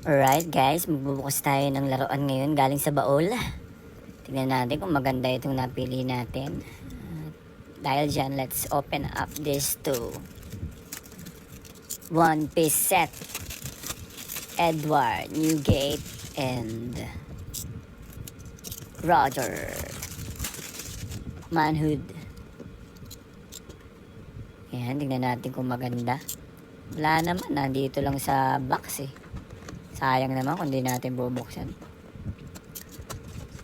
Alright guys, magbubukas tayo ng laruan ngayon galing sa baol. Tingnan natin kung maganda itong napili natin. Dahil dyan, let's open up this to One Piece set. Edward, Newgate, and Roger. Manhood. Ayan, tingnan natin kung maganda. Wala naman, nandito lang sa box eh. Sayang naman kung di natin bubuksan.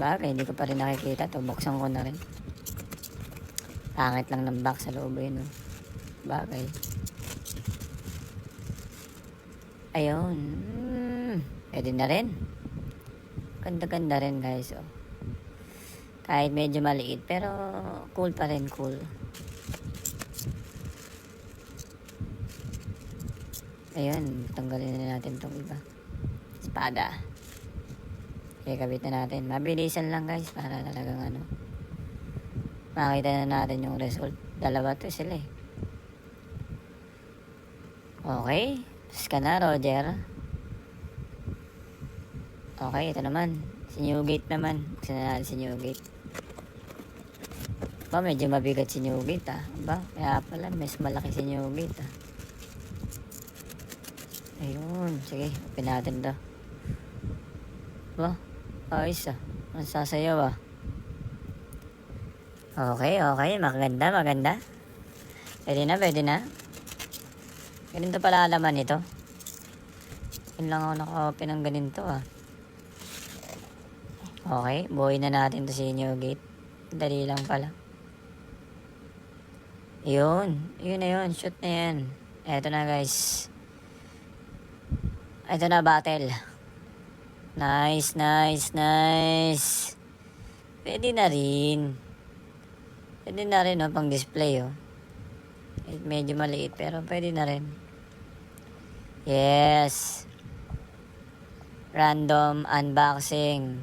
Bagay, hindi ko pa rin nakikita to. Buksan ko na rin. Pangit lang ng box sa loob yun. Bagay. Ayun. Pwede na rin. Ganda-ganda rin guys. Oh. Kahit medyo maliit pero cool pa rin, cool. Ayun, tanggalin na natin tong iba. Espada. Okay, kabit na natin. Mabilisan lang guys para talagang makita na natin yung result. Dalawa to sila eh. Okay. Tapos ka na, Roger. Okay, ito naman. Si Newgate naman. Buksan na natin si Newgate. Ba, medyo mabigat si Newgate Ba, kaya pala mas malaki si Newgate Ayun. Sige, open natin to. Ba, ayos ang sasayaw Okay. Maganda. Pwede na. Ganito pala alaman ito. Yun lang ako naka-open ng ganito Okay, buhay na natin to si Newgate. Dali lang pala. Yun na yun. Shoot na yan. Eto na guys. Ito na battle. Nice. Pwede na rin pang display medyo maliit pero pwede na rin. Yes. Random unboxing.